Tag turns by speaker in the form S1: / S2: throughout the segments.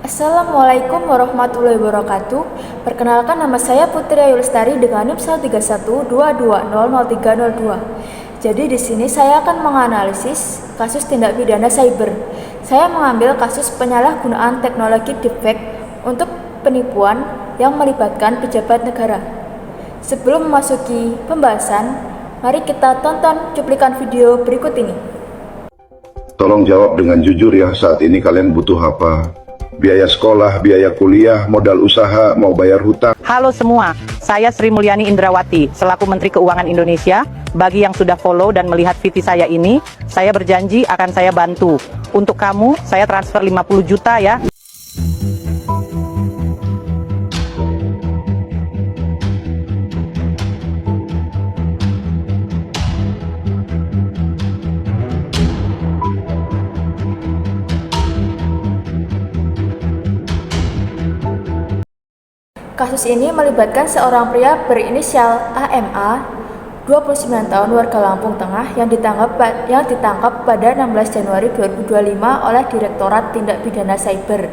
S1: Assalamualaikum warahmatullahi wabarakatuh. Perkenalkan, nama saya Putri Ayu Lestari dengan NIM 13122000302. Jadi di sini saya akan menganalisis kasus tindak pidana cyber. Saya mengambil kasus penyalahgunaan teknologi deepfake untuk penipuan yang melibatkan pejabat negara. Sebelum memasuki pembahasan, mari kita tonton cuplikan video berikut ini.
S2: Tolong jawab dengan jujur ya, saat ini kalian butuh apa? Biaya sekolah, biaya kuliah, modal usaha, mau bayar hutang.
S3: Halo semua, saya Sri Mulyani Indrawati, selaku Menteri Keuangan Indonesia. Bagi yang sudah follow dan melihat VT saya ini, saya berjanji akan saya bantu. Untuk kamu, saya transfer 50 juta ya.
S1: Kasus ini melibatkan seorang pria berinisial AMA, 29 tahun, warga Lampung Tengah yang ditangkap pada 16 Januari 2025 oleh Direktorat Tindak Pidana Cyber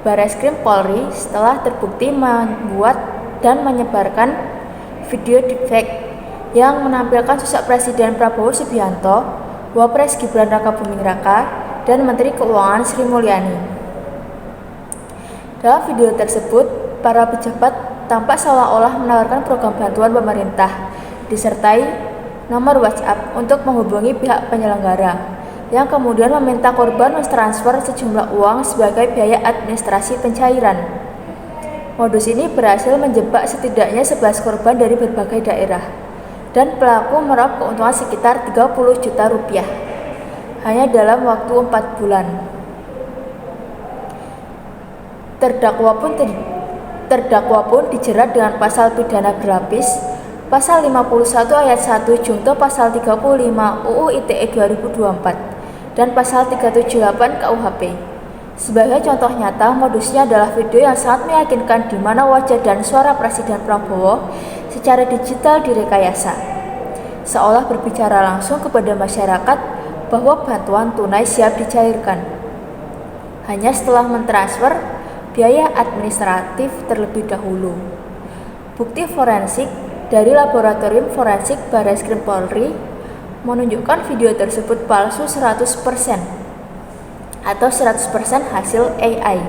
S1: Barreskrim Polri setelah terbukti membuat dan menyebarkan video deepfake yang menampilkan sosok Presiden Prabowo Subianto, Wapres Gibran Rakabuming Raka, dan Menteri Keuangan Sri Mulyani. Dalam video tersebut, para pejabat tampak seolah-olah menawarkan program bantuan pemerintah, disertai nomor WhatsApp untuk menghubungi pihak penyelenggara, yang kemudian meminta korban mentransfer sejumlah uang sebagai biaya administrasi pencairan. Modus ini berhasil menjebak setidaknya 11 korban dari berbagai daerah, dan pelaku meraup keuntungan sekitar 30 juta rupiah hanya dalam waktu 4 bulan. Terdakwa pun dijerat dengan pasal pidana berlapis, pasal 51 ayat 1 junto pasal 35 UU ITE 2024 dan pasal 378 KUHP. Sebagai contoh nyata, modusnya adalah video yang sangat meyakinkan di mana wajah dan suara Presiden Prabowo secara digital direkayasa, seolah berbicara langsung kepada masyarakat bahwa bantuan tunai siap dicairkan. Hanya setelah mentransfer biaya administratif terlebih dahulu. Bukti forensik dari Laboratorium Forensik Barreskrim Polri menunjukkan video tersebut palsu 100% atau 100% hasil AI.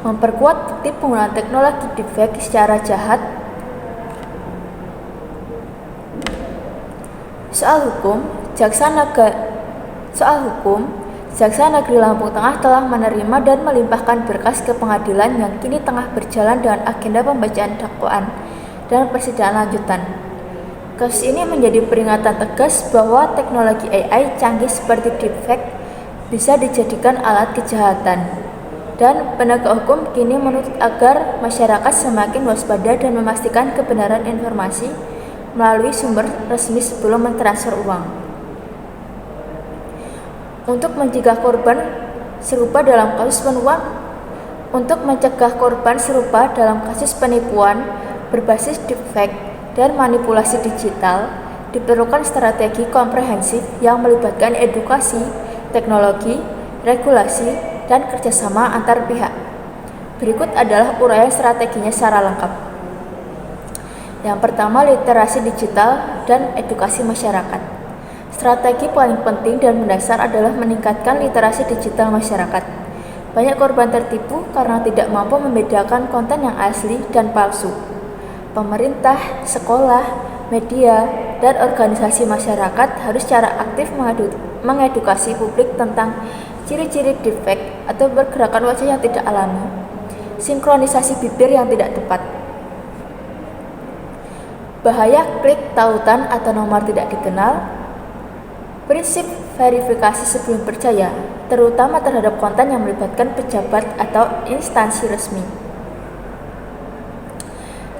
S1: Memperkuat bukti penggunaan teknologi deepfake secara jahat. Soal hukum, Jaksa Negeri Lampung Tengah telah menerima dan melimpahkan berkas ke pengadilan yang kini tengah berjalan dengan agenda pembacaan dakwaan dan persidangan lanjutan. Kasus ini menjadi peringatan tegas bahwa teknologi AI canggih seperti deepfake bisa dijadikan alat kejahatan, dan penegak hukum kini menuntut agar masyarakat semakin waspada dan memastikan kebenaran informasi melalui sumber resmi sebelum mentransfer uang. Untuk mencegah korban serupa dalam kasus penipuan berbasis deepfake dan manipulasi digital, diperlukan strategi komprehensif yang melibatkan edukasi, teknologi, regulasi, dan kerjasama antar pihak. Berikut adalah uraian strateginya secara lengkap. Yang pertama, literasi digital dan edukasi masyarakat. Strategi paling penting dan mendasar adalah meningkatkan literasi digital masyarakat. Banyak korban tertipu karena tidak mampu membedakan konten yang asli dan palsu. Pemerintah, sekolah, media, dan organisasi masyarakat harus secara aktif mengedukasi publik tentang ciri-ciri deepfake atau pergerakan wajah yang tidak alami, sinkronisasi bibir yang tidak tepat, bahaya klik tautan atau nomor tidak dikenal, prinsip verifikasi sebelum percaya, terutama terhadap konten yang melibatkan pejabat atau instansi resmi.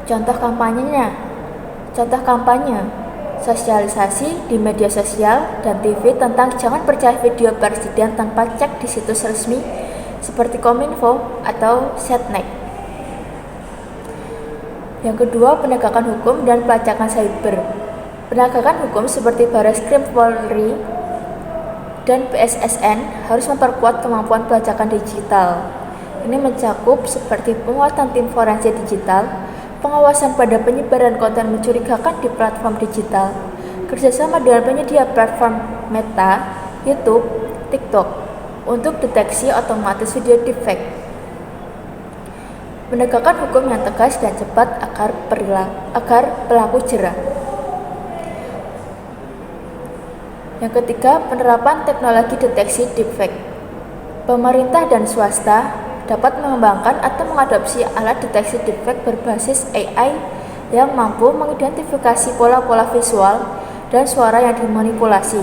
S1: Contoh kampanye, sosialisasi di media sosial dan TV tentang jangan percaya video presiden tanpa cek di situs resmi seperti Kominfo atau Setnek. Yang kedua, penegakan hukum dan pelacakan cyber. Penegakan hukum seperti Barreskrim Polri dan BSSN harus memperkuat kemampuan pelacakan digital. ini mencakup seperti penguatan tim forensik digital, pengawasan pada penyebaran konten mencurigakan di platform digital, kerjasama dengan penyedia platform Meta, YouTube, TikTok untuk deteksi otomatis video deepfake, penegakan hukum yang tegas dan cepat agar pelaku jera. Yang ketiga, penerapan teknologi deteksi deepfake. Pemerintah dan swasta dapat mengembangkan atau mengadopsi alat deteksi deepfake berbasis AI yang mampu mengidentifikasi pola-pola visual dan suara yang dimanipulasi.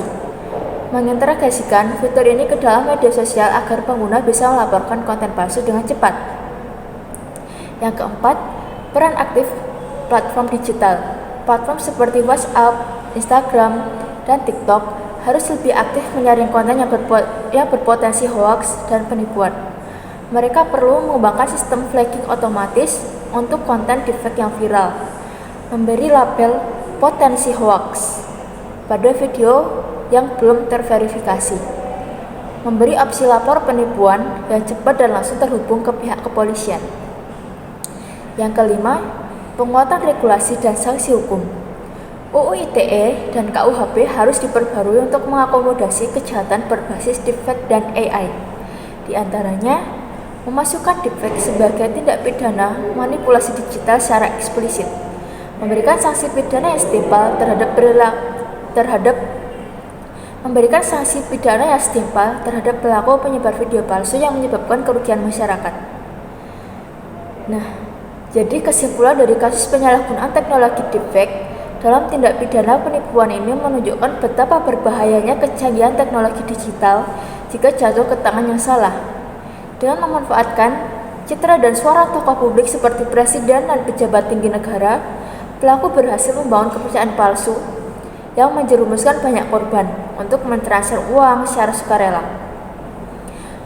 S1: Mengintegrasikan fitur ini ke dalam media sosial agar pengguna bisa melaporkan konten palsu dengan cepat. Yang keempat, peran aktif platform digital. Platform seperti WhatsApp, Instagram, dan TikTok harus lebih aktif menyaring konten yang berpotensi hoaks dan penipuan. Mereka perlu mengembangkan sistem flagging otomatis untuk konten deepfake yang viral, memberi label potensi hoaks pada video yang belum terverifikasi, memberi opsi lapor penipuan yang cepat dan langsung terhubung ke pihak kepolisian. Yang kelima, penguatan regulasi dan sanksi hukum. UU ITE dan KUHP harus diperbarui untuk mengakomodasi kejahatan berbasis deepfake dan AI. Di antaranya, memasukkan deepfake sebagai tindak pidana manipulasi digital secara eksplisit, memberikan sanksi pidana yang setimpal terhadap pelaku penyebar video palsu yang menyebabkan kerugian masyarakat. Nah, jadi kesimpulan dari kasus penyalahgunaan teknologi deepfake dalam tindak pidana penipuan ini menunjukkan betapa berbahayanya kecanggihan teknologi digital jika jatuh ke tangan yang salah. Dengan memanfaatkan citra dan suara tokoh publik seperti presiden dan pejabat tinggi negara, pelaku berhasil membangun kepercayaan palsu yang menjerumuskan banyak korban untuk mentransfer uang secara sukarela.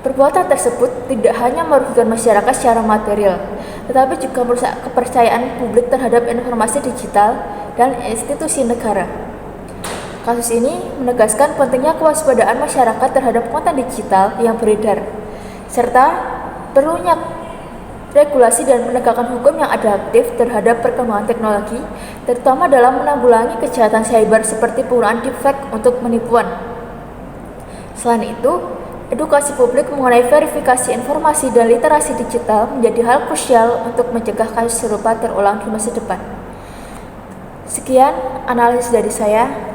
S1: Perbuatan tersebut tidak hanya merugikan masyarakat secara material, tetapi juga merusak kepercayaan publik terhadap informasi digital dan institusi negara. Kasus ini menegaskan pentingnya kewaspadaan masyarakat terhadap konten digital yang beredar, serta perlunya regulasi dan penegakan hukum yang adaptif terhadap perkembangan teknologi, terutama dalam menanggulangi kejahatan cyber seperti penggunaan deepfake untuk penipuan. Selain itu, edukasi publik mengenai verifikasi informasi dan literasi digital menjadi hal krusial untuk mencegah kasus serupa terulang di masa depan. Sekian analisis dari saya.